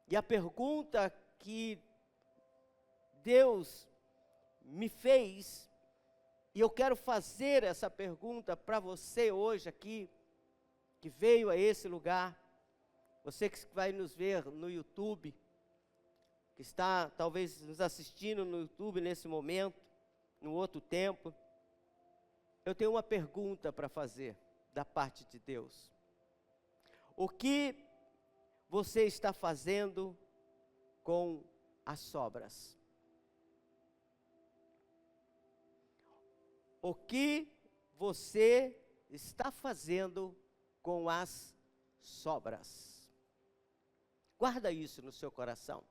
E a pergunta que Deus me fez, e eu quero fazer essa pergunta para você hoje aqui, que veio a esse lugar, você que vai nos ver no YouTube, que está talvez nos assistindo no YouTube nesse momento, no outro tempo, eu tenho uma pergunta para fazer da parte de Deus. O que você está fazendo com as sobras? O que você está fazendo com as sobras? Guarda isso no seu coração.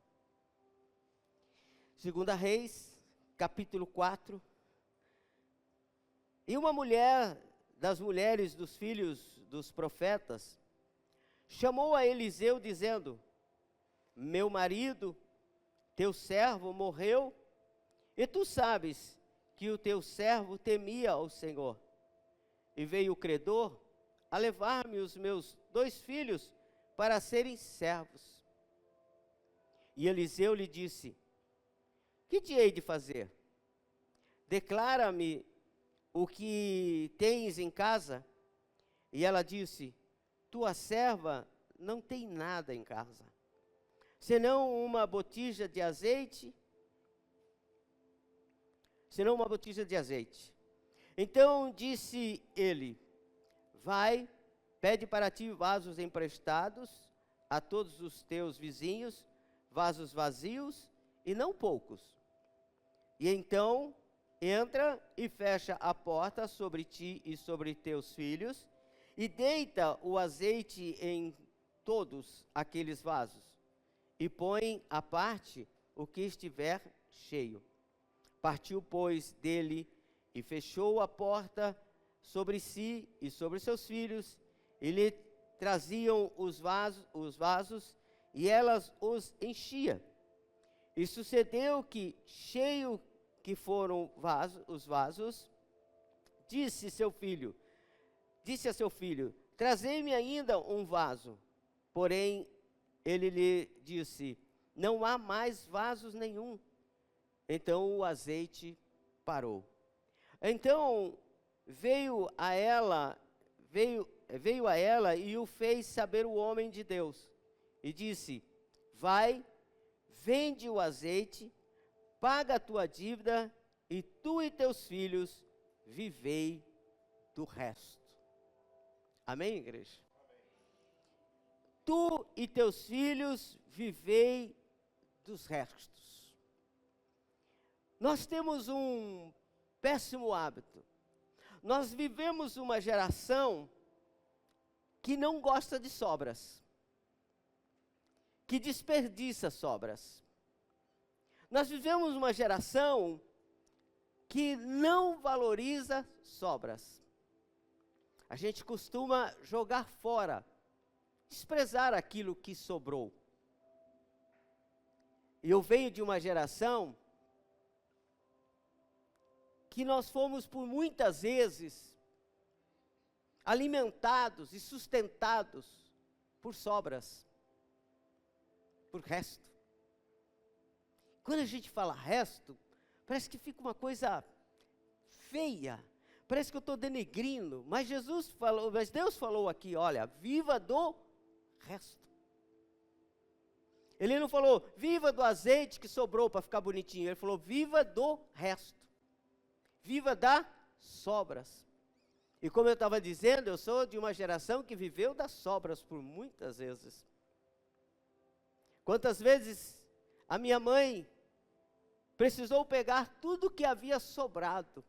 2 Reis, capítulo 4. E uma mulher das mulheres dos filhos dos profetas chamou a Eliseu dizendo: meu marido, teu servo, morreu, e tu sabes que o teu servo temia ao Senhor. E veio o credor a levar-me os meus 2 filhos para serem servos. E Eliseu lhe disse: que te hei de fazer? Declara-me o que tens em casa. E ela disse: tua serva não tem nada em casa, senão uma botija de azeite. Então disse ele: vai, pede para ti vasos emprestados a todos os teus vizinhos, vasos vazios e não poucos. E então entra e fecha a porta sobre ti e sobre teus filhos, e deita o azeite em todos aqueles vasos, e põe à parte o que estiver cheio. Partiu, pois, dele, e fechou a porta sobre si e sobre seus filhos, e lhe traziam os vasos, e elas os enchia. E sucedeu que, cheio que foram os vasos, disse a seu filho: trazei-me ainda um vaso. Porém, ele lhe disse: não há mais vasos nenhum. Então o azeite parou. Então veio a ela e o fez saber o homem de Deus. E disse: vai, vende o azeite, paga a tua dívida, e tu e teus filhos vivei do resto. Amém, igreja? Amém. Tu e teus filhos vivei dos restos. Nós temos um péssimo hábito. Nós vivemos uma geração que não gosta de sobras, que desperdiça sobras. Nós vivemos uma geração que não valoriza sobras. A gente costuma jogar fora, desprezar aquilo que sobrou. E eu venho de uma geração que nós fomos por muitas vezes alimentados e sustentados por sobras, por resto. Quando a gente fala resto, parece que fica uma coisa feia, parece que eu estou denegrindo, mas Deus falou aqui, olha, viva do resto. Ele não falou, viva do azeite que sobrou para ficar bonitinho, ele falou, viva do resto, viva das sobras. E como eu estava dizendo, eu sou de uma geração que viveu das sobras por muitas vezes. Quantas vezes a minha mãe precisou pegar tudo que havia sobrado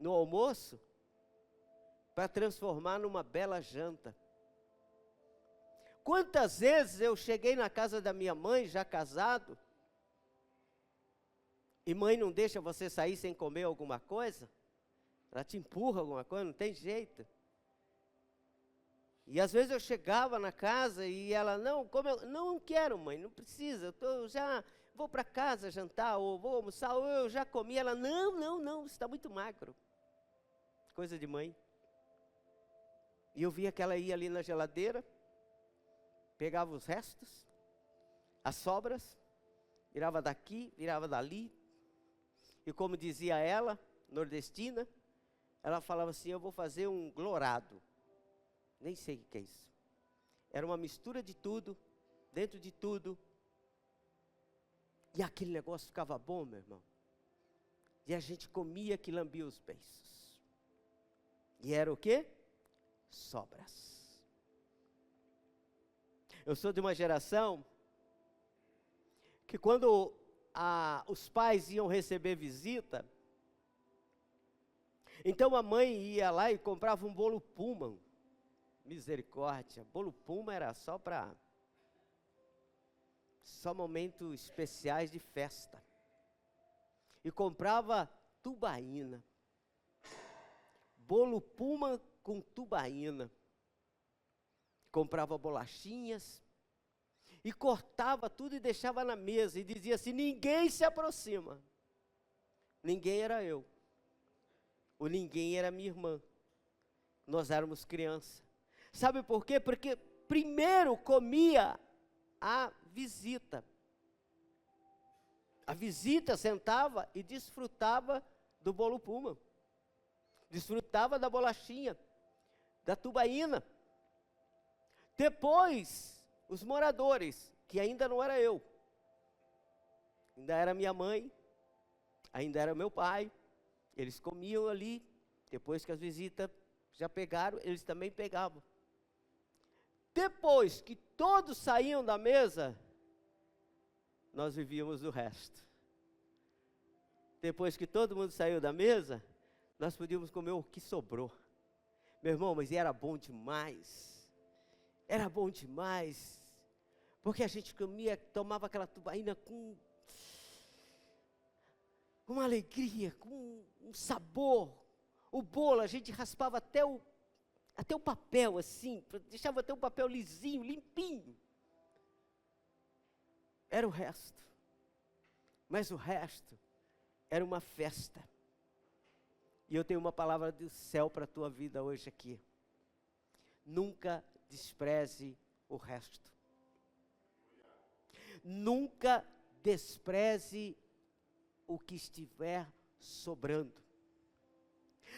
no almoço para transformar numa bela janta. Quantas vezes eu cheguei na casa da minha mãe, já casado, e mãe não deixa você sair sem comer alguma coisa? Ela te empurra alguma coisa, não tem jeito. E às vezes eu chegava na casa e ela, não quero mãe, não precisa, eu já vou para casa jantar, ou vou almoçar, ou eu já comi. Ela, não, você está muito magro. Coisa de mãe. E eu via que ela ia ali na geladeira, pegava os restos, as sobras, virava daqui, virava dali, e como dizia ela, nordestina, ela falava assim, eu vou fazer um glorado, nem sei o que é isso, era uma mistura de tudo, dentro de tudo, e aquele negócio ficava bom, meu irmão, e a gente comia que lambia os beiços, e era o quê? Sobras. Eu sou de uma geração que quando os pais iam receber visita, então a mãe ia lá e comprava um bolo Puma, misericórdia, bolo Puma era só momentos especiais de festa, e comprava tubaína, bolo Puma com tubaína, comprava bolachinhas, e cortava tudo e deixava na mesa, e dizia assim, ninguém se aproxima. Ninguém era eu, o ninguém era minha irmã, nós éramos crianças. Sabe por quê? Porque primeiro comia a visita sentava e desfrutava do bolo Puma, desfrutava da bolachinha, da tubaína. Depois, os moradores, que ainda não era eu, ainda era minha mãe, ainda era meu pai, eles comiam ali, depois que as visitas já pegaram, eles também pegavam. Depois que todos saíam da mesa, nós vivíamos o resto. Depois que todo mundo saiu da mesa, nós podíamos comer o que sobrou. Meu irmão, mas era bom demais. Era bom demais. Porque a gente comia, tomava aquela tubaína com uma alegria, com um sabor. O bolo, a gente raspava até o papel assim, deixava até o papel lisinho, limpinho. Era o resto. Mas o resto era uma festa. E eu tenho uma palavra do céu para a tua vida hoje aqui. Nunca despreze o resto. Nunca despreze o que estiver sobrando.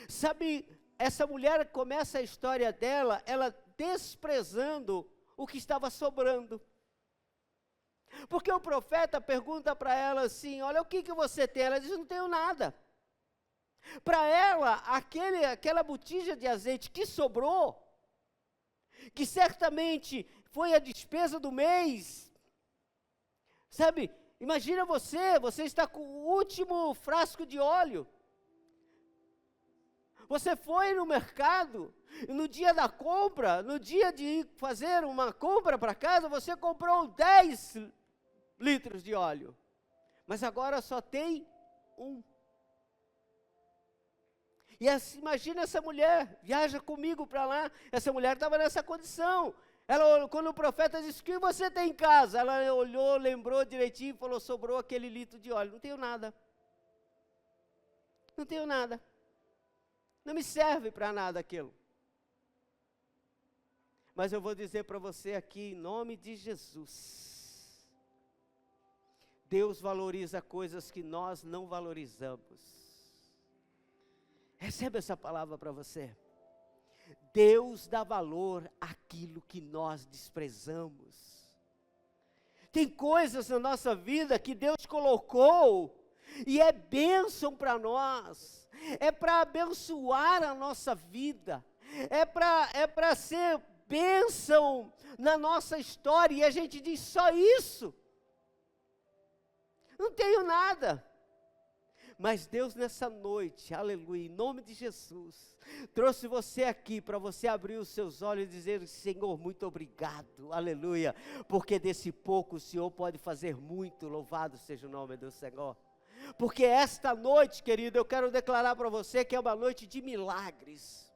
Sabe, essa mulher começa a história dela, ela desprezando o que estava sobrando. Porque o profeta pergunta para ela assim, olha, o que você tem? Ela diz, não tenho nada. Para ela, aquela botija de azeite que sobrou, que certamente foi a despesa do mês, sabe, imagina você está com o último frasco de óleo, você foi no mercado, e no dia da compra, no dia de ir fazer uma compra para casa, você comprou 10 litros de óleo, mas agora só tem 1. E assim, imagina essa mulher, viaja comigo para lá, essa mulher estava nessa condição. Ela, quando o profeta disse, o que você tem em casa? Ela olhou, lembrou direitinho e falou, sobrou aquele litro de óleo. Não tenho nada. Não tenho nada. Não me serve para nada aquilo. Mas eu vou dizer para você aqui, em nome de Jesus. Deus valoriza coisas que nós não valorizamos. Recebe essa palavra para você. Deus dá valor àquilo que nós desprezamos. Tem coisas na nossa vida que Deus colocou e é bênção para nós. É para abençoar a nossa vida. É para ser bênção na nossa história. E a gente diz só isso. Não tenho nada. Mas Deus nessa noite, aleluia, em nome de Jesus, trouxe você aqui para você abrir os seus olhos e dizer, Senhor, muito obrigado, aleluia, porque desse pouco o Senhor pode fazer muito, louvado seja o nome do Senhor. Porque esta noite, querido, eu quero declarar para você que é uma noite de milagres.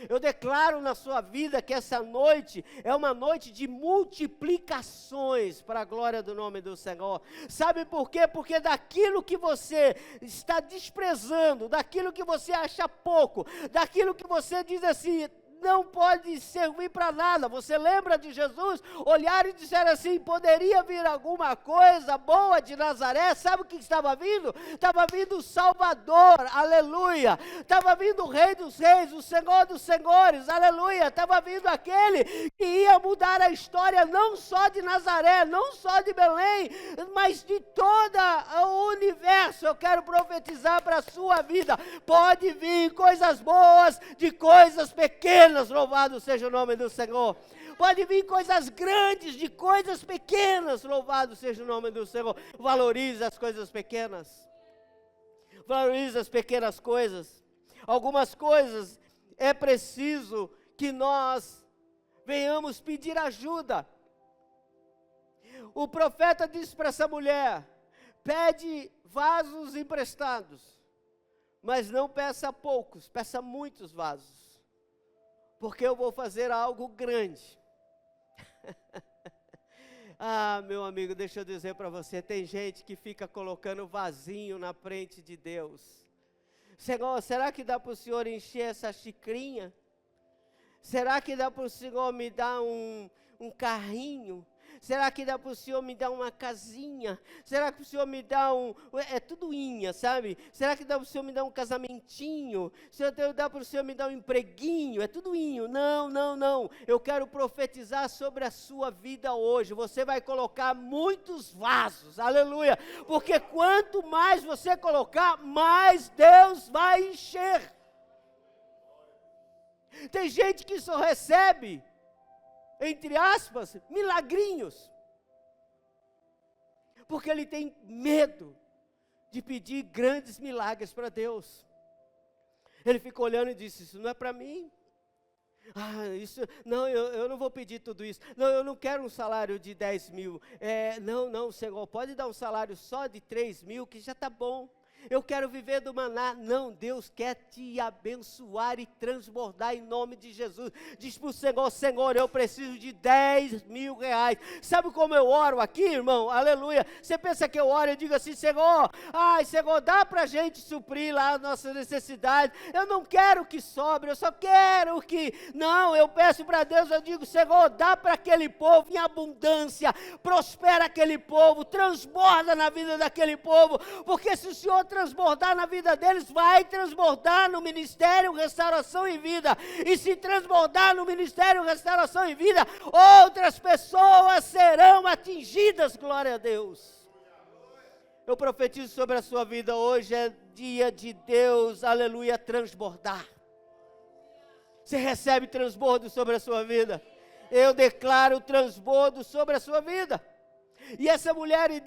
Eu declaro na sua vida que essa noite é uma noite de multiplicações para a glória do nome do Senhor. Sabe por quê? Porque daquilo que você está desprezando, daquilo que você acha pouco, daquilo que você diz assim, não pode servir para nada. Você lembra de Jesus? Olharam e disseram assim, poderia vir alguma coisa boa de Nazaré? Sabe o que estava vindo? Estava vindo o Salvador, aleluia. Estava vindo o Rei dos Reis, o Senhor dos Senhores, aleluia. Estava vindo aquele que ia mudar a história não só de Nazaré, não só de Belém, mas de todo o universo. Eu quero profetizar para a sua vida. Pode vir coisas boas de coisas pequenas, louvado seja o nome do Senhor. Pode vir coisas grandes de coisas pequenas, louvado seja o nome do Senhor. Valorize as coisas pequenas. Valorize as pequenas coisas. Algumas coisas é preciso que nós venhamos pedir ajuda. O profeta disse para essa mulher, pede vasos emprestados, mas não peça poucos, peça muitos vasos, porque eu vou fazer algo grande. Ah, meu amigo, deixa eu dizer para você, tem gente que fica colocando vasinho na frente de Deus. Senhor, será que dá para o Senhor encher essa xicrinha? Será que dá para o Senhor me dar um carrinho? Será que dá para o Senhor me dar uma casinha? Será que o Senhor me dá é tudo inha, sabe? Será que dá para o Senhor me dar um casamentinho? Dá para o Senhor me dar um empreguinho? É tudo inho. Não, não, não. Eu quero profetizar sobre a sua vida hoje. Você vai colocar muitos vasos, aleluia. Porque quanto mais você colocar, mais Deus vai encher. Tem gente que só recebe, entre aspas, milagrinhos, porque ele tem medo de pedir grandes milagres para Deus. Ele fica olhando e diz, isso não é para mim. Não, eu não vou pedir tudo isso. Não, eu não quero um salário de 10 mil. Não, Senhor, pode dar um salário só de 3 mil, que já está bom. Eu quero viver do maná. Não, Deus quer te abençoar e transbordar em nome de Jesus. Diz para o Senhor, Senhor, eu preciso de 10 mil reais. Sabe como eu oro aqui, irmão? Aleluia. Você pensa que eu oro e digo assim, Senhor, Senhor, dá para a gente suprir lá as nossas necessidades. Eu não quero que sobre, eu só quero que... Não, eu peço para Deus, eu digo, Senhor, dá para aquele povo em abundância. Prospera aquele povo, transborda na vida daquele povo. Porque se o Senhor transbordar na vida deles, vai transbordar no ministério Restauração e Vida, e se transbordar no ministério Restauração e Vida, outras pessoas serão atingidas, glória a Deus. Eu profetizo sobre a sua vida, hoje é dia de Deus, aleluia, transbordar. Você recebe transbordo sobre a sua vida? Eu declaro transbordo sobre a sua vida. E essa mulher, e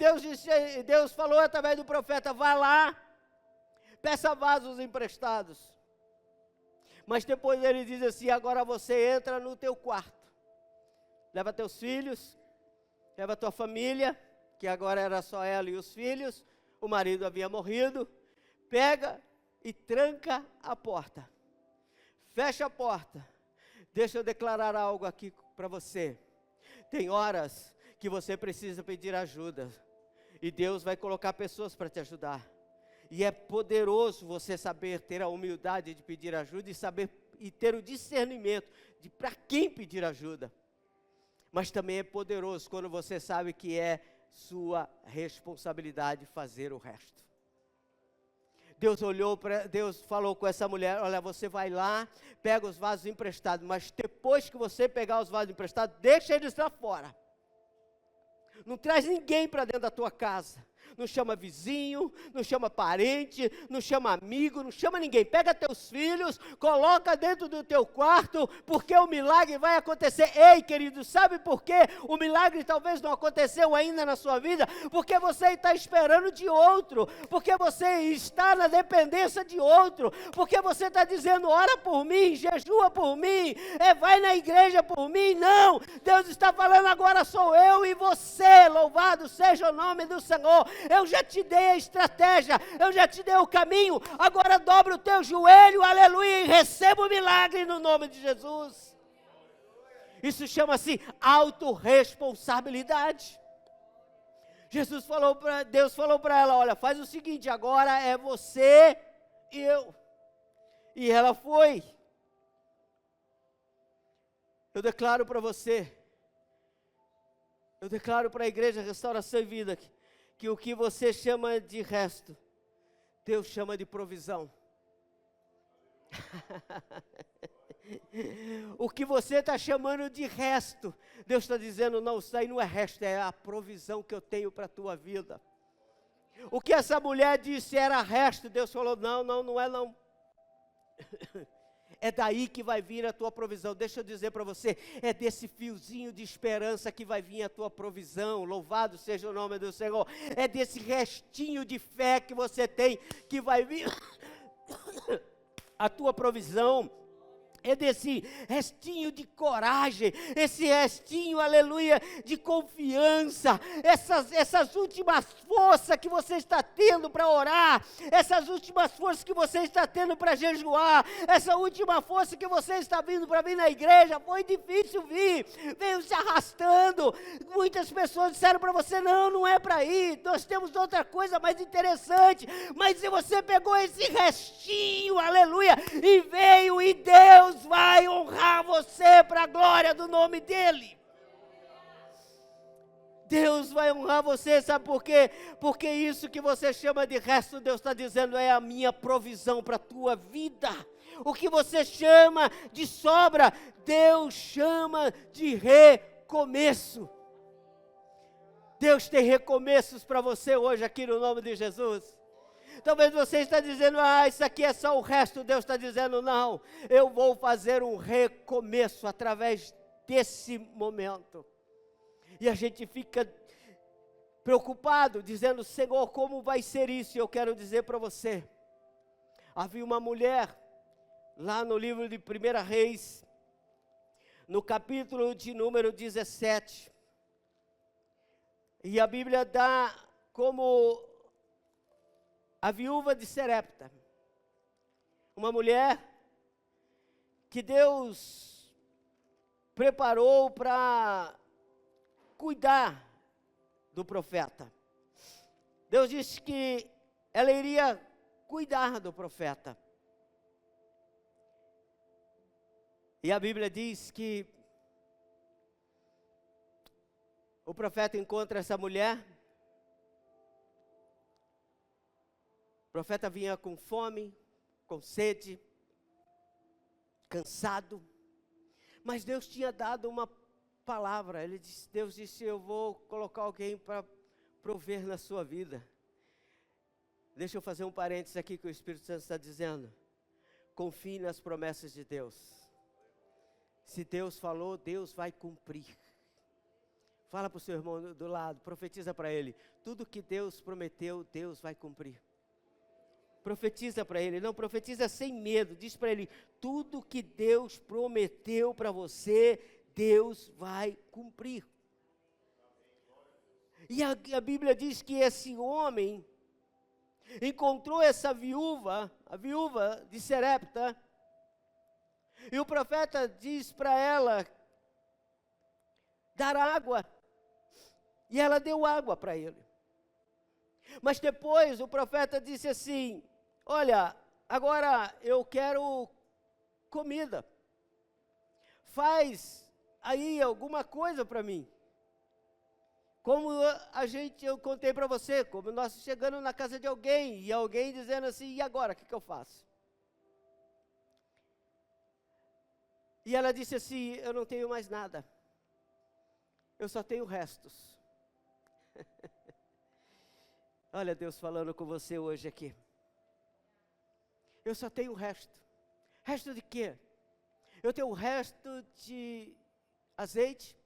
Deus falou através do profeta, vá lá, peça vasos emprestados. Mas depois ele diz assim, agora você entra no teu quarto, leva teus filhos, leva tua família, que agora era só ela e os filhos, o marido havia morrido, pega e tranca a porta, fecha a porta. Deixa eu declarar algo aqui para você. Tem horas que você precisa pedir ajuda, e Deus vai colocar pessoas para te ajudar, e é poderoso você saber ter a humildade de pedir ajuda, e ter o discernimento de para quem pedir ajuda, mas também é poderoso quando você sabe que é sua responsabilidade fazer o resto. Deus falou com essa mulher, olha, você vai lá, pega os vasos emprestados, mas depois que você pegar os vasos emprestados, deixa eles lá fora. Não traz ninguém para dentro da tua casa. Não chama vizinho, não chama parente, não chama amigo, não chama ninguém. Pega teus filhos, coloca dentro do teu quarto, porque o milagre vai acontecer. Ei, querido, sabe por quê? O milagre talvez não aconteceu ainda na sua vida, porque você está esperando de outro, porque você está na dependência de outro, porque você está dizendo, ora por mim, jejua por mim, vai na igreja por mim. Não, Deus está falando, agora sou eu e você, louvado seja o nome do Senhor. Eu já te dei a estratégia, eu já te dei o caminho, agora dobra o teu joelho, aleluia, e receba o milagre no nome de Jesus. Isso chama-se autorresponsabilidade. Deus falou para ela, olha, faz o seguinte, agora é você e eu. E ela foi. Eu declaro para você, eu declaro para a igreja Restauração e Vida, que o que você chama de resto, Deus chama de provisão. O que você está chamando de resto, Deus está dizendo, não, isso aí não é resto, é a provisão que eu tenho para a tua vida. O que essa mulher disse era resto, Deus falou, não é não. É daí que vai vir a tua provisão. Deixa eu dizer para você, é desse fiozinho de esperança que vai vir a tua provisão. Louvado seja o nome do Senhor. É desse restinho de fé que você tem que vai vir a tua provisão. É desse restinho de coragem, esse restinho, aleluia, de confiança, essas últimas forças que você está tendo para orar, essas últimas forças que você está tendo para jejuar, essa última força que você está vindo para vir na igreja, foi difícil vir, veio se arrastando, muitas pessoas disseram para você, não é para ir, nós temos outra coisa mais interessante, mas se você pegou esse restinho, aleluia, e veio e Deus vai honrar você para a glória do nome dEle. Deus vai honrar você, sabe por quê? Porque isso que você chama de resto, Deus está dizendo, é a minha provisão para a tua vida. O que você chama de sobra, Deus chama de recomeço. Deus tem recomeços para você hoje aqui no nome de Jesus. Talvez você está dizendo, isso aqui é só o resto. Deus está dizendo, não, eu vou fazer um recomeço através desse momento. E a gente fica preocupado, dizendo, Senhor, como vai ser isso? E eu quero dizer para você, havia uma mulher, lá no livro de 1 Reis, no capítulo de número 17, e a Bíblia dá como a viúva de Serepta, uma mulher que Deus preparou para cuidar do profeta. Deus disse que ela iria cuidar do profeta. E a Bíblia diz que o profeta encontra essa mulher. O profeta vinha com fome, com sede, cansado, mas Deus tinha dado uma palavra. Deus disse, eu vou colocar alguém para prover na sua vida. Deixa eu fazer um parênteses aqui que o Espírito Santo está dizendo. Confie nas promessas de Deus. Se Deus falou, Deus vai cumprir. Fala para o seu irmão do lado, profetiza para ele. Tudo que Deus prometeu, Deus vai cumprir. Profetiza para ele, não, profetiza sem medo, diz para ele, tudo que Deus prometeu para você, Deus vai cumprir. E a Bíblia diz que esse homem encontrou essa viúva, a viúva de Serepta, e o profeta diz para ela dar água, e ela deu água para ele. Mas depois o profeta disse assim, olha, agora eu quero comida, faz aí alguma coisa para mim. Como eu contei para você, como nós chegando na casa de alguém, e alguém dizendo assim, e agora, o que eu faço? E ela disse assim, eu não tenho mais nada, eu só tenho restos. Olha Deus falando com você hoje aqui. Eu só tenho resto. Resto de quê? Eu tenho o resto de azeite.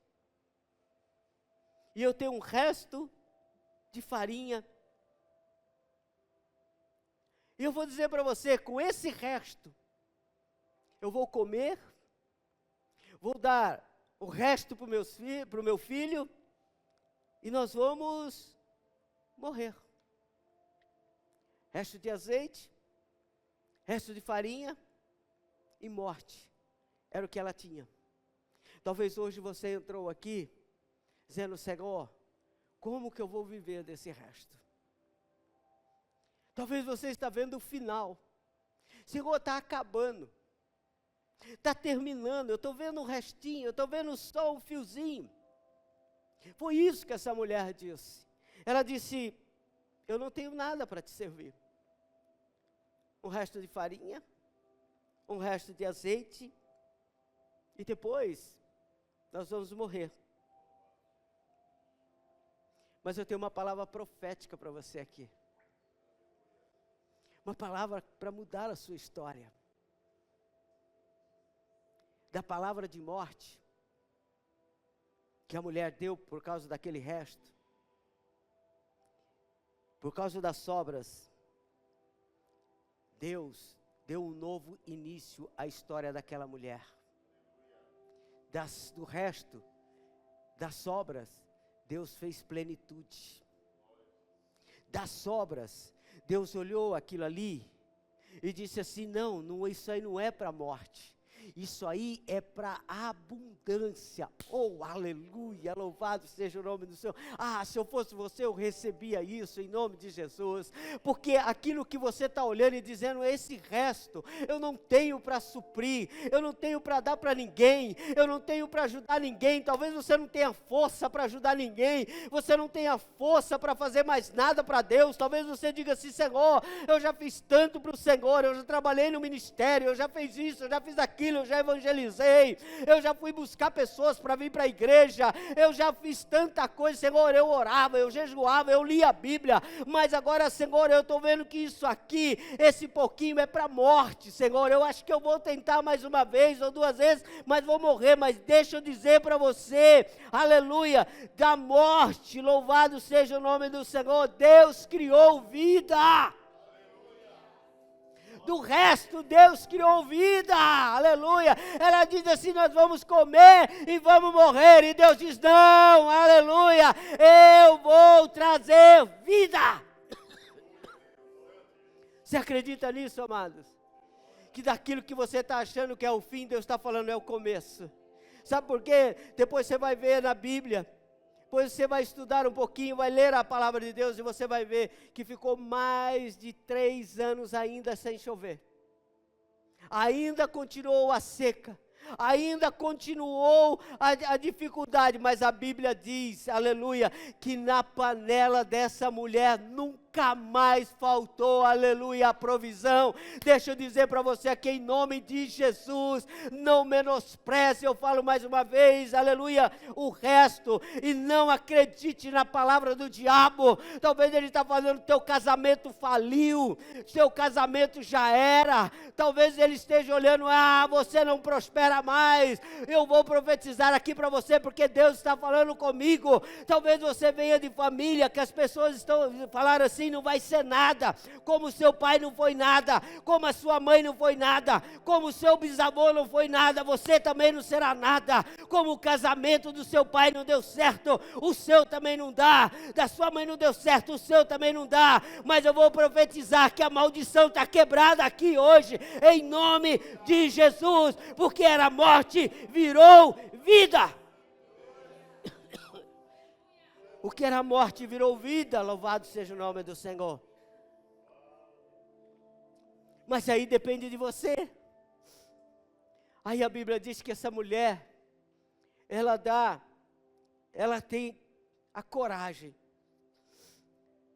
E eu tenho um resto de farinha. E eu vou dizer para você, com esse resto, eu vou comer, vou dar o resto para o meu filho, e nós vamos morrer. Resto de azeite, resto de farinha e morte. Era o que ela tinha. Talvez hoje você entrou aqui dizendo, Senhor, como que eu vou viver desse resto? Talvez você está vendo o final. Senhor, está acabando. Está terminando, eu estou vendo um restinho, eu estou vendo só um fiozinho. Foi isso que essa mulher disse. Ela disse, eu não tenho nada para te servir. Um resto de farinha, um resto de azeite, e depois nós vamos morrer. Mas eu tenho uma palavra profética para você aqui. Uma palavra para mudar a sua história. Da palavra de morte que a mulher deu por causa daquele resto, por causa das sobras, Deus deu um novo início à história daquela mulher. Do resto, das sobras, Deus fez plenitude. Das sobras, Deus olhou aquilo ali e disse assim, não, isso aí não é para a morte. Isso aí é para abundância. Oh, aleluia, louvado seja o nome do Senhor. Se eu fosse você, eu recebia isso em nome de Jesus. Porque aquilo que você está olhando e dizendo, esse resto, eu não tenho para suprir, eu não tenho para dar para ninguém, eu não tenho para ajudar ninguém. Talvez você não tenha força para ajudar ninguém, você não tenha força para fazer mais nada para Deus. Talvez você diga assim, Senhor, eu já fiz tanto para o Senhor, eu já trabalhei no ministério, eu já fiz isso, eu já fiz aquilo, eu já evangelizei, eu já fui buscar pessoas para vir para a igreja, eu já fiz tanta coisa, Senhor, eu orava, eu jejuava, eu lia a Bíblia, mas agora, Senhor, eu estou vendo que isso aqui, esse pouquinho é para a morte, Senhor, eu acho que eu vou tentar mais uma vez ou duas vezes, mas vou morrer. Mas deixa eu dizer para você, aleluia, da morte, louvado seja o nome do Senhor, Deus criou vida. Do resto, Deus criou vida, aleluia. Ela diz assim, nós vamos comer e vamos morrer, e Deus diz, não, aleluia, eu vou trazer vida. Você acredita nisso, amados? Que daquilo que você está achando que é o fim, Deus está falando é o começo. Sabe por quê? Depois você vai ver na Bíblia, depois você vai estudar um pouquinho, vai ler a palavra de Deus e você vai ver que ficou mais de 3 anos ainda sem chover. Ainda continuou a seca, ainda continuou a dificuldade, mas a Bíblia diz, aleluia, que na panela dessa mulher nunca mais faltou, aleluia, a provisão. Deixa eu dizer para você aqui, em nome de Jesus, não menospreze, eu falo mais uma vez, aleluia, o resto, e não acredite na palavra do diabo. Talvez ele está falando, teu casamento faliu, seu casamento já era, talvez ele esteja olhando, você não prospera mais. Eu vou profetizar aqui para você, porque Deus está falando comigo. Talvez você venha de família que as pessoas estão falando assim, não vai ser nada, como seu pai não foi nada, como a sua mãe não foi nada, como o seu bisavô não foi nada, você também não será nada. Como o casamento do seu pai não deu certo, o seu também não dá. Da sua mãe não deu certo, o seu também não dá. Mas eu vou profetizar que a maldição está quebrada aqui hoje, em nome de Jesus, porque era morte, virou vida. O que era morte virou vida, louvado seja o nome do Senhor. Mas aí depende de você. Aí a Bíblia diz que essa mulher, ela tem a coragem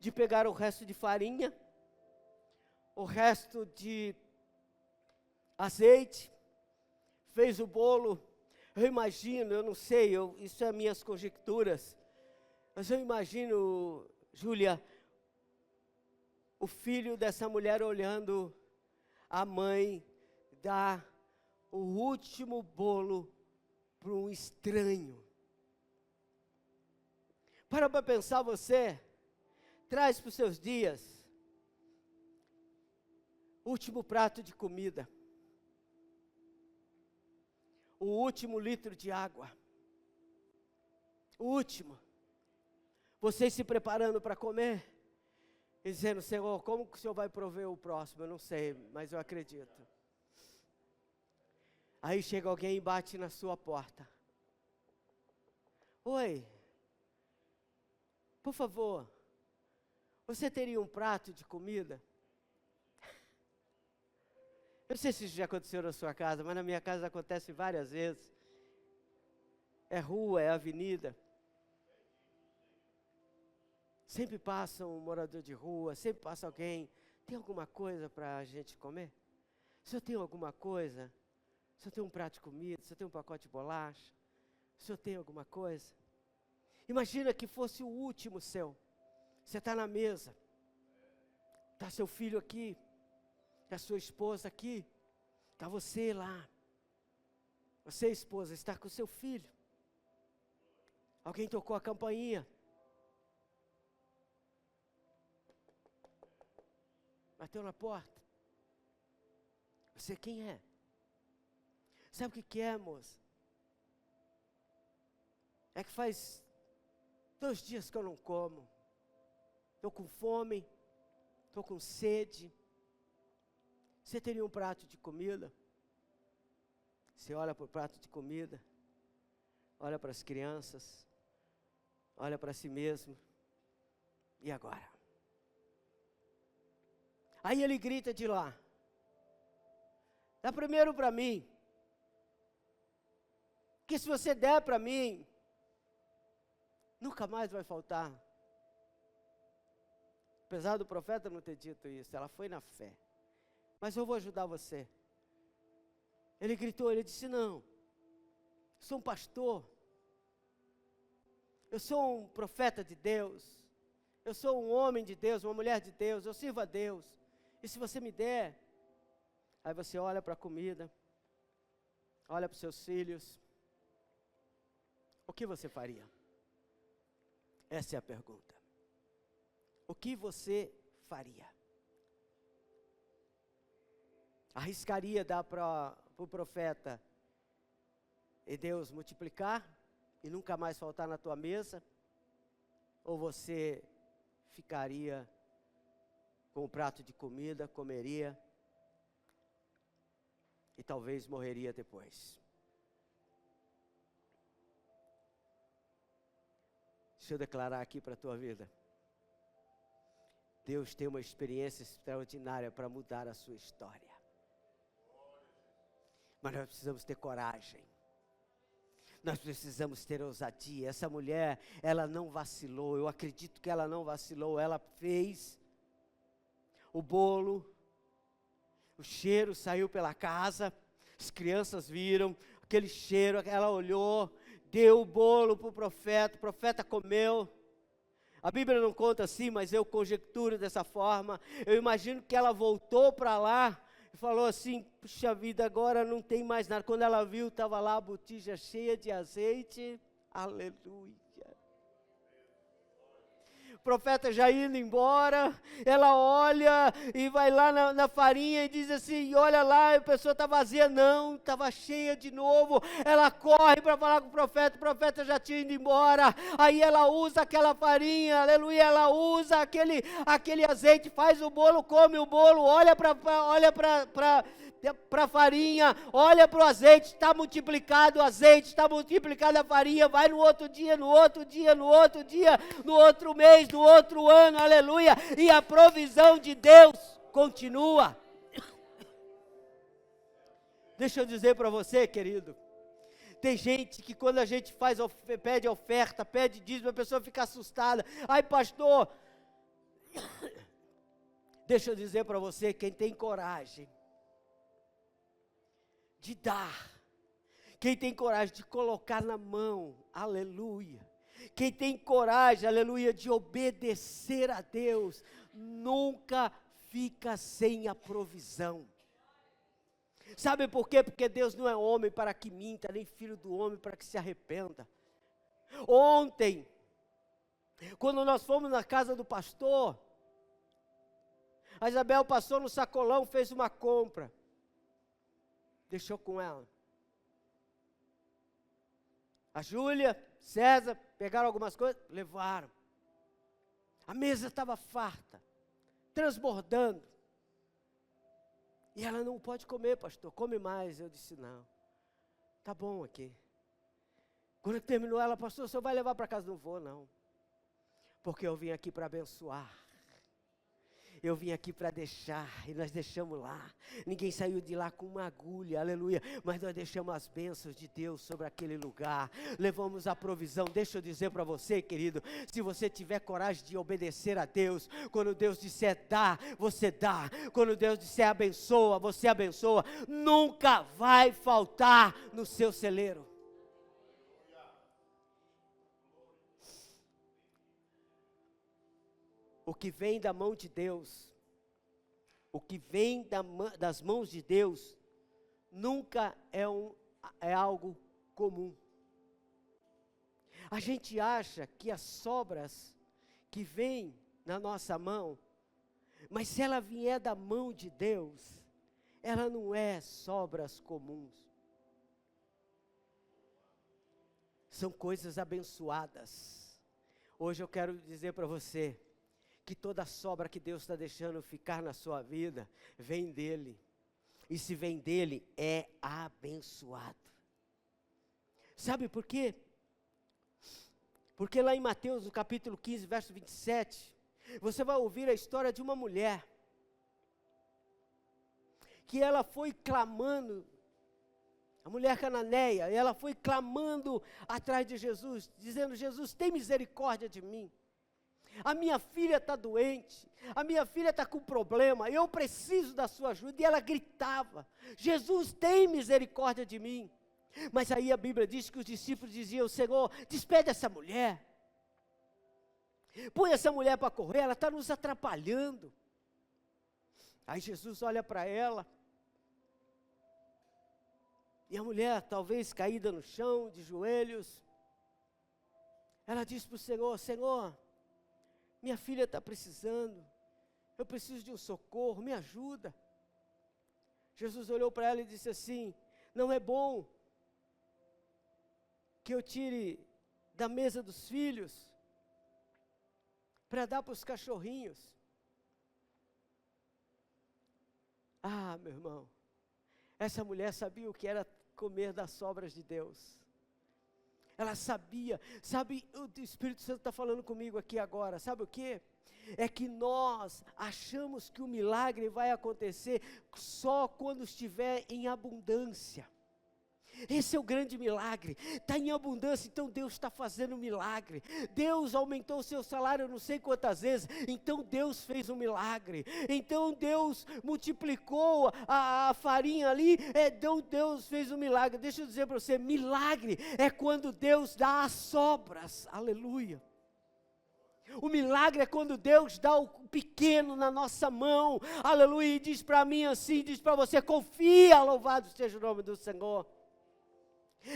de pegar o resto de farinha, o resto de azeite, fez o bolo. Eu imagino, eu não sei, isso é minhas conjecturas, mas eu imagino, Júlia, o filho dessa mulher olhando a mãe dar o último bolo para um estranho. Para pensar você, traz para os seus dias, último prato de comida, o último litro de água, o último. Vocês se preparando para comer, e dizendo, Senhor, como que o Senhor vai prover o próximo? Eu não sei, mas eu acredito. Aí chega alguém e bate na sua porta. Oi, por favor, você teria um prato de comida? Eu não sei se isso já aconteceu na sua casa, mas na minha casa acontece várias vezes. É rua, é avenida. Sempre passa um morador de rua, sempre passa alguém. Tem alguma coisa para a gente comer? Se eu tenho alguma coisa, se eu tenho um prato de comida, se eu tenho um pacote de bolacha, se eu tenho alguma coisa. Imagina que fosse o último seu. Você está na mesa. Está seu filho aqui. Está sua esposa aqui. Está você lá. Você, esposa, está com seu filho. Alguém tocou a campainha. Bateu na porta. Você quem é? Sabe o que é, moça? É que faz 2 dias que eu não como. Estou com fome. Estou com sede. Você teria um prato de comida? Você olha para o prato de comida. Olha para as crianças. Olha para si mesmo. E agora? Aí ele grita de lá. Dá primeiro para mim. Que se você der para mim, nunca mais vai faltar. Apesar do profeta não ter dito isso, ela foi na fé. Mas eu vou ajudar você. Ele gritou, ele disse, não. Sou um pastor. Eu sou um profeta de Deus. Eu sou um homem de Deus, uma mulher de Deus. Eu sirvo a Deus. E se você me der, aí você olha para a comida, olha para os seus filhos, o que você faria? Essa é a pergunta. O que você faria? Arriscaria dar para o profeta e Deus multiplicar e nunca mais faltar na tua mesa? Ou você ficaria com o prato de comida, comeria e talvez morreria depois? Deixa eu declarar aqui para a tua vida. Deus tem uma experiência extraordinária para mudar a sua história. Mas nós precisamos ter coragem. Nós precisamos ter ousadia. Essa mulher, ela não vacilou. Eu acredito que ela não vacilou. Ela fez o bolo. O cheiro saiu pela casa. As crianças viram aquele cheiro. Ela olhou, deu o bolo para o profeta comeu. A Bíblia não conta assim, mas eu conjecturo dessa forma. Eu imagino que ela voltou para lá e falou assim, puxa vida, agora não tem mais nada. Quando ela viu, estava lá a botija cheia de azeite. Aleluia. O profeta já indo embora, ela olha e vai lá na farinha e diz assim, olha lá, a pessoa está vazia. Não, estava cheia de novo. Ela corre para falar com o profeta já tinha ido embora. Aí ela usa aquela farinha, aleluia, ela usa aquele azeite, faz o bolo, come o bolo, olha para a farinha, olha para o azeite, está multiplicado o azeite, está multiplicada a farinha, vai no outro dia, no outro dia, no outro dia, no outro mês, no outro ano, aleluia, e a provisão de Deus continua. Deixa eu dizer para você, querido, tem gente que quando a gente pede oferta, pede dízimo, a pessoa fica assustada. Ai, pastor, deixa eu dizer para você, quem tem coragem de dar, quem tem coragem de colocar na mão, aleluia, quem tem coragem, aleluia, de obedecer a Deus, nunca fica sem a provisão. Sabe por quê? Porque Deus não é homem para que minta, nem filho do homem para que se arrependa. Ontem, quando nós fomos na casa do pastor, a Isabel passou no sacolão, fez uma compra, deixou com ela. A Júlia, César, pegaram algumas coisas, levaram. A mesa estava farta, transbordando. E ela não pode comer, pastor, come mais. Eu disse, não, tá bom aqui. Quando terminou ela, pastor, o senhor vai levar para casa? Não vou, não. Porque eu vim aqui para abençoar. Eu vim aqui para deixar, e nós deixamos lá. Ninguém saiu de lá com uma agulha, aleluia. Mas nós deixamos as bênçãos de Deus sobre aquele lugar. Levamos a provisão. Deixa eu dizer para você, querido, se você tiver coragem de obedecer a Deus, quando Deus disser dá, você dá. Quando Deus disser abençoa, você abençoa. Nunca vai faltar no seu celeiro. O que vem da mão de Deus, o que vem das mãos de Deus, nunca é algo comum. A gente acha que as sobras que vêm na nossa mão, mas se ela vier da mão de Deus, ela não é sobras comuns. São coisas abençoadas. Hoje eu quero dizer para você, que toda sobra que Deus está deixando ficar na sua vida, vem dEle. E se vem dEle, é abençoado. Sabe por quê? Porque lá em Mateus, no capítulo 15, verso 27, você vai ouvir a história de uma mulher, que ela foi clamando, a mulher cananeia, ela foi clamando atrás de Jesus, dizendo, Jesus, tem misericórdia de mim. A minha filha está doente, a minha filha está com problema, eu preciso da sua ajuda. E ela gritava, Jesus, tem misericórdia de mim. Mas aí a Bíblia diz que os discípulos diziam, Senhor, despede essa mulher. Põe essa mulher para correr, ela está nos atrapalhando. Aí Jesus olha para ela, e a mulher, talvez caída no chão, de joelhos, ela diz para o Senhor, Senhor, minha filha está precisando, eu preciso de um socorro, me ajuda. Jesus olhou para ela e disse assim, não é bom que eu tire da mesa dos filhos, para dar para os cachorrinhos. Ah, meu irmão, essa mulher sabia o que era comer das sobras de Deus. Ela sabia, sabe, o Espírito Santo está falando comigo aqui agora, sabe o que? É que nós achamos que o milagre vai acontecer só quando estiver em abundância. Esse é o grande milagre, está em abundância, então Deus está fazendo um milagre. Deus aumentou o seu salário não sei quantas vezes, então Deus fez um milagre. Então Deus multiplicou a farinha ali, então Deus fez um milagre. Deixa eu dizer para você, milagre é quando Deus dá as sobras, aleluia. O milagre é quando Deus dá o pequeno na nossa mão, aleluia, e diz para mim assim, diz para você, confia, louvado seja o nome do Senhor.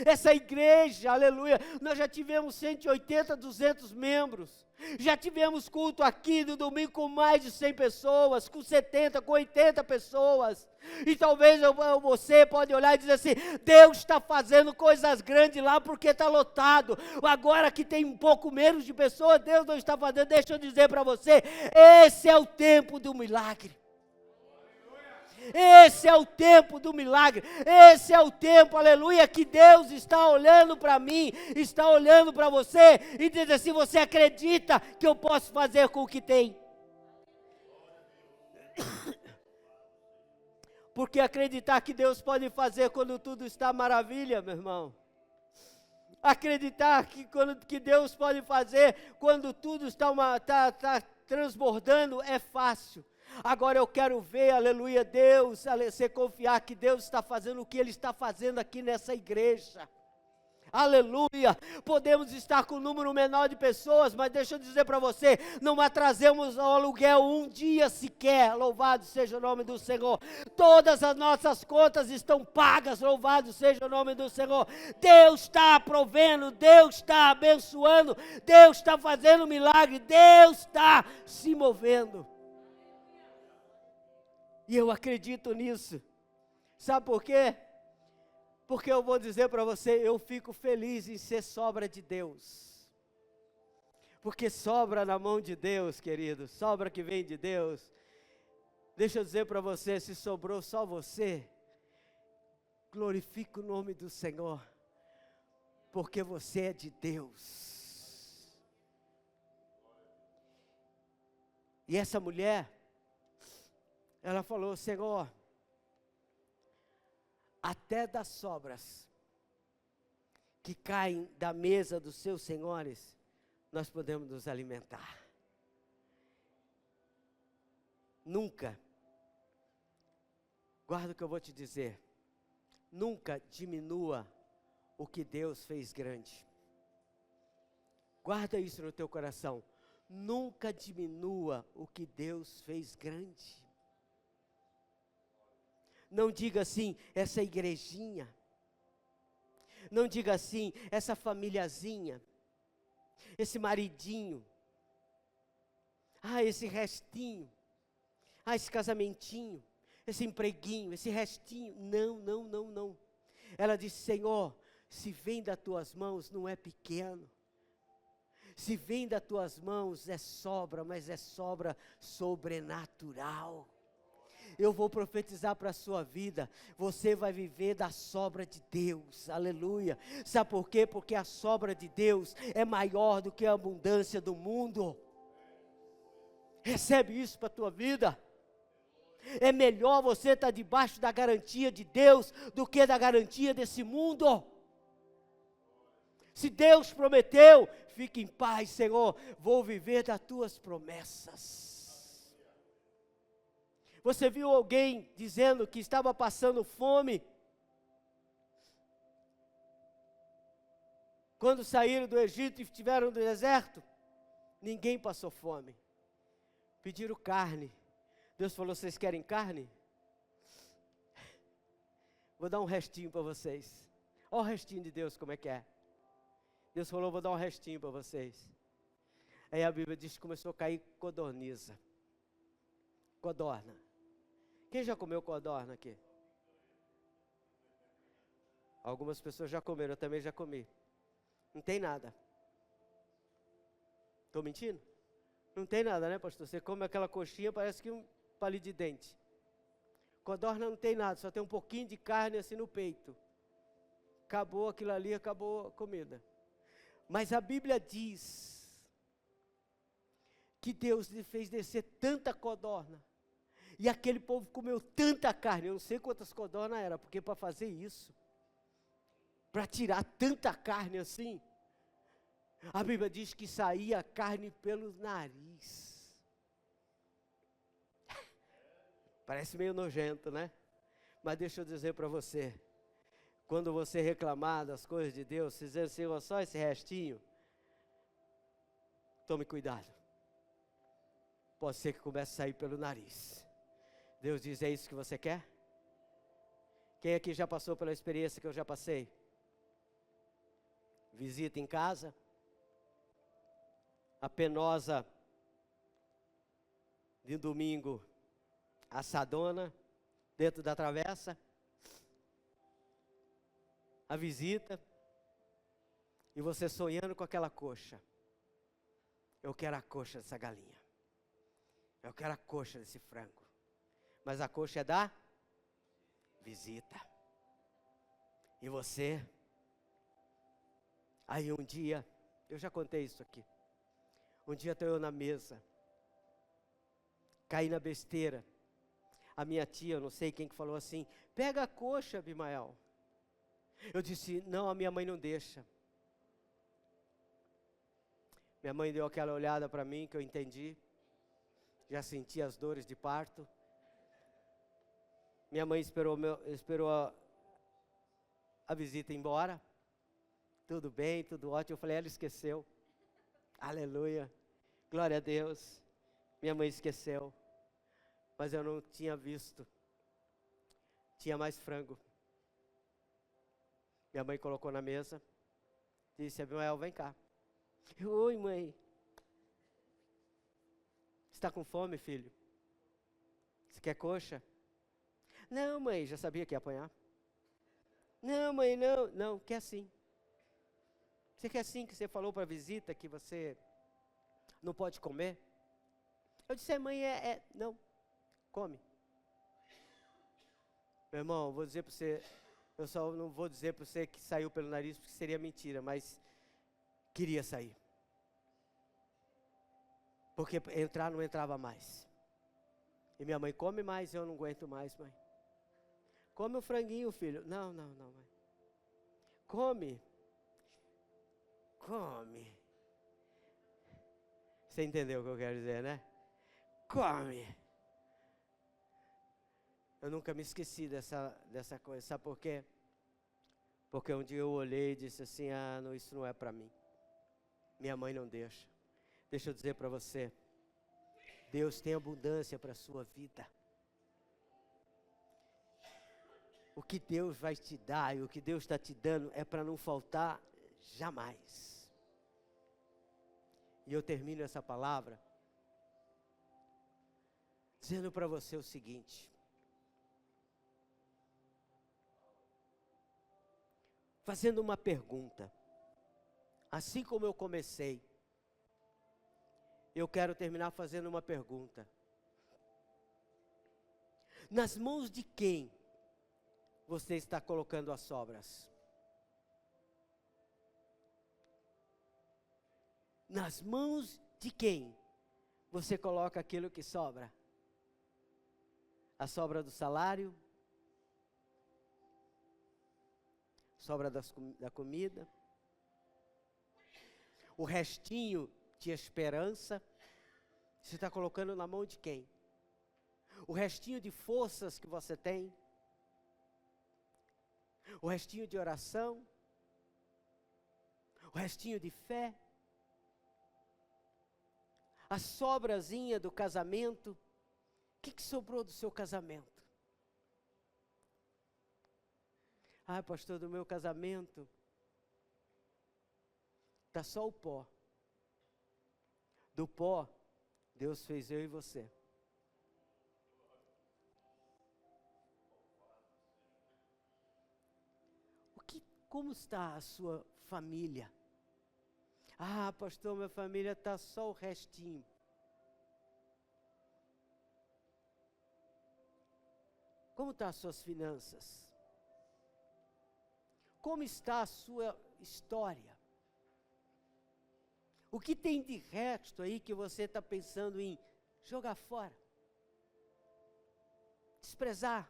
Essa igreja, aleluia, nós já tivemos 180, 200 membros, já tivemos culto aqui no domingo com mais de 100 pessoas, com 70, com 80 pessoas, e talvez você pode olhar e dizer assim, Deus está fazendo coisas grandes lá porque está lotado, agora que tem um pouco menos de pessoas, Deus não está fazendo. Deixa eu dizer para você, esse é o tempo do milagre. Esse é o tempo do milagre, esse é o tempo, aleluia, que Deus está olhando para mim, está olhando para você, e diz assim, você acredita que eu posso fazer com o que tem? Porque acreditar que Deus pode fazer quando tudo está maravilha, meu irmão. Acreditar que Deus pode fazer quando tudo está transbordando é fácil. Agora eu quero ver, aleluia, Deus, você confiar que Deus está fazendo o que Ele está fazendo aqui nessa igreja. Aleluia, podemos estar com um número menor de pessoas, mas deixa eu dizer para você, não atrasemos ao aluguel um dia sequer, louvado seja o nome do Senhor. Todas as nossas contas estão pagas, louvado seja o nome do Senhor. Deus está provendo, Deus está abençoando, Deus está fazendo milagre, Deus está se movendo. E eu acredito nisso. Sabe por quê? Porque eu vou dizer para você, eu fico feliz em ser sobra de Deus. Porque sobra na mão de Deus, querido, sobra que vem de Deus. Deixa eu dizer para você, se sobrou só você, glorifique o nome do Senhor, porque você é de Deus. E essa mulher, Ela falou: Senhor, até das sobras que caem da mesa dos seus senhores, nós podemos nos alimentar. Nunca, guarda o que eu vou te dizer, nunca diminua o que Deus fez grande. Guarda isso no teu coração. Nunca diminua o que Deus fez grande. Não diga assim, essa igrejinha. Não diga assim, essa famíliazinha. Esse maridinho. Esse restinho. Esse casamentinho. Esse empreguinho, esse restinho. Não, não, não, não. Ela disse: Senhor, se vem das tuas mãos, não é pequeno. Se vem das tuas mãos, é sobra, mas é sobra sobrenatural. Eu vou profetizar para a sua vida, você vai viver da sobra de Deus, aleluia. Sabe por quê? Porque a sobra de Deus é maior do que a abundância do mundo. Recebe isso para a tua vida. É melhor você estar debaixo da garantia de Deus do que da garantia desse mundo. Se Deus prometeu, fique em paz, Senhor, vou viver das tuas promessas. Você viu alguém dizendo que estava passando fome? Quando saíram do Egito e estiveram no deserto? Ninguém passou fome. Pediram carne. Deus falou: vocês querem carne? Vou dar um restinho para vocês. Olha o restinho de Deus como é que é. Deus falou: vou dar um restinho para vocês. Aí a Bíblia diz que começou a cair codorniza. Codorna. Quem já comeu codorna aqui? Algumas pessoas já comeram, eu também já comi. Não tem nada. Estou mentindo? Não tem nada, né, pastor? Você come aquela coxinha, parece que um palito de dente. Codorna não tem nada, só tem um pouquinho de carne assim no peito. Acabou aquilo ali, acabou a comida. Mas a Bíblia diz que Deus lhe fez descer tanta codorna. E aquele povo comeu tanta carne. Eu não sei quantas codornas era, porque para fazer isso, para tirar tanta carne assim, a Bíblia diz que saía carne pelo nariz. Parece meio nojento, né? Mas deixa eu dizer para você, quando você reclamar das coisas de Deus, dizer assim: só esse restinho, tome cuidado. Pode ser que comece a sair pelo nariz. Deus diz: é isso que você quer? Quem aqui já passou pela experiência que eu já passei? Visita em casa, a penosa de domingo, assadona, dentro da travessa, a visita, e você sonhando com aquela coxa. Eu quero a coxa dessa galinha. Eu quero a coxa desse frango. Mas a coxa é da visita. E você? Aí um dia, eu já contei isso aqui. Um dia estou eu na mesa. Caí na besteira. A minha tia, eu não sei quem que falou assim: pega a coxa, Abimael. Eu disse: não, a minha mãe não deixa. Minha mãe deu aquela olhada para mim que eu entendi. Já senti as dores de parto. Minha mãe esperou a visita ir embora. Tudo bem, tudo ótimo. Eu falei: ela esqueceu. Aleluia. Glória a Deus. Minha mãe esqueceu. Mas eu não tinha visto. Tinha mais frango. Minha mãe colocou na mesa. Disse: Abimael, vem cá. Oi, mãe. Está com fome, filho? Você quer coxa? Não, mãe, já sabia que ia apanhar. Não, mãe, não. Não, quer sim. Você quer sim, que você falou para a visita que você não pode comer? Eu disse: mãe, não, come. Meu irmão, vou dizer para você, eu só não vou dizer para você que saiu pelo nariz, porque seria mentira, mas queria sair. Porque entrar não entrava mais. E minha mãe, come mais, eu não aguento mais, mãe. Come o franguinho, filho. Não, mãe. Come. Você entendeu o que eu quero dizer, né? Come. Eu nunca me esqueci dessa coisa. Sabe por quê? Porque um dia eu olhei e disse assim, não, isso não é para mim. Minha mãe não deixa. Deixa eu dizer para você, Deus tem abundância para a sua vida. O que Deus vai te dar e o que Deus está te dando é para não faltar jamais. E eu termino essa palavra dizendo para você o seguinte. Fazendo uma pergunta. Assim como eu comecei, eu quero terminar fazendo uma pergunta. Nas mãos de quem você está colocando as sobras? Nas mãos de quem você coloca aquilo que sobra? A sobra do salário? Sobra da comida? O restinho de esperança? Você está colocando na mão de quem? O restinho de forças que você tem? O restinho de oração? O restinho de fé? A sobrazinha do casamento? O que sobrou do seu casamento? Pastor, do meu casamento está só o pó. Do pó, Deus fez eu e você. Como está a sua família? Pastor, minha família está só o restinho. Como estão as suas finanças? Como está a sua história? O que tem de resto aí que você está pensando em jogar fora? Desprezar?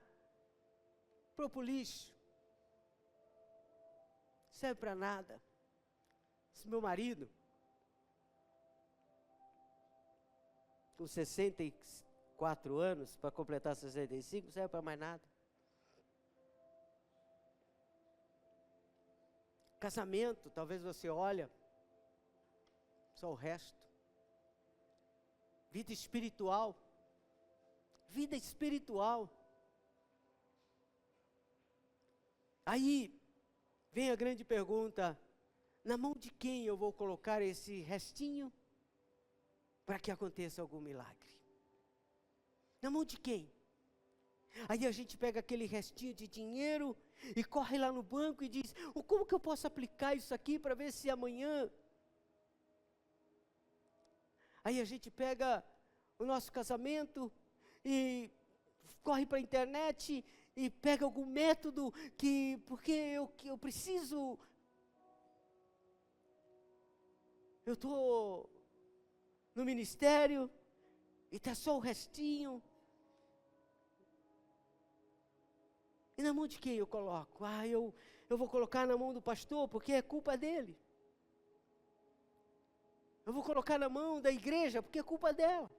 Pôr pro lixo? Serve para nada. Esse meu marido, com 64 anos, para completar 65, não serve para mais nada. Casamento, talvez você olha, só o resto. Vida espiritual. Vida espiritual. Aí, vem a grande pergunta, na mão de quem eu vou colocar esse restinho para que aconteça algum milagre? Na mão de quem? Aí a gente pega aquele restinho de dinheiro e corre lá no banco e diz, como que eu posso aplicar isso aqui para ver se amanhã... Aí a gente pega o nosso casamento e corre para a internet e pega algum método porque eu preciso... Eu estou no ministério e está só o restinho. E na mão de quem eu coloco? Eu vou colocar na mão do pastor porque é culpa dele. Eu vou colocar na mão da igreja porque é culpa dela.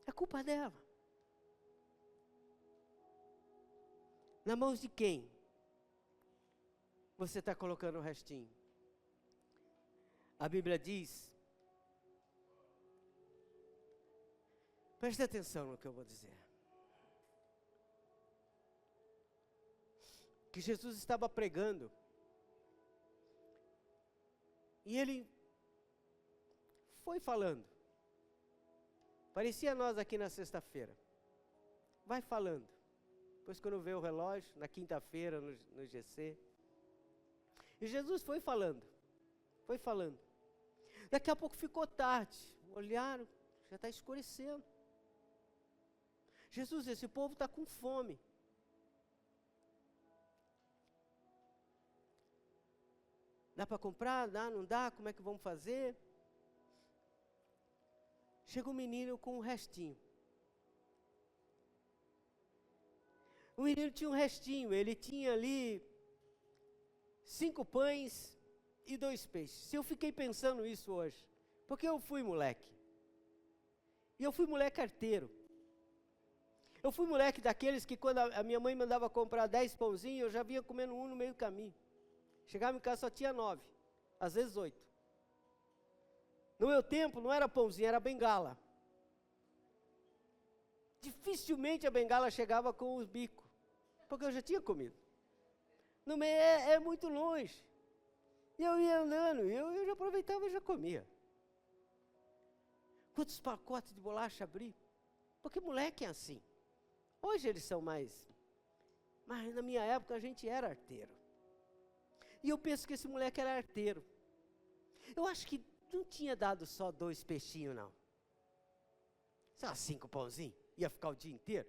É culpa dela. Na mão de quem você está colocando o restinho? A Bíblia diz, preste atenção no que eu vou dizer, que Jesus estava pregando, e ele foi falando, parecia nós aqui na sexta-feira, vai falando, depois quando vê o relógio, na quinta-feira no GC, e Jesus foi falando, daqui a pouco ficou tarde, olharam, já está escurecendo, Jesus, esse povo está com fome, dá para comprar? Dá, não dá? Como é que vamos fazer? Chega um menino com um restinho. O menino tinha um restinho, ele tinha ali 5 pães e 2 peixes. Se eu fiquei pensando isso hoje, porque eu fui moleque. E eu fui moleque arteiro. Eu fui moleque daqueles que quando a minha mãe mandava comprar 10 pãozinhos, eu já vinha comendo um no meio do caminho. Chegava em casa só tinha 9, às vezes 8. No meu tempo não era pãozinho, era bengala. Dificilmente a bengala chegava com os bicos, porque eu já tinha comido. No meio é muito longe. E eu ia andando, eu já aproveitava e já comia. Quantos pacotes de bolacha abri? Porque moleque é assim. Hoje eles são mais. Mas na minha época a gente era arteiro. E eu penso que esse moleque era arteiro. Eu acho que não tinha dado só 2 peixinhos, não. Só 5 pãozinhos. Ia ficar o dia inteiro.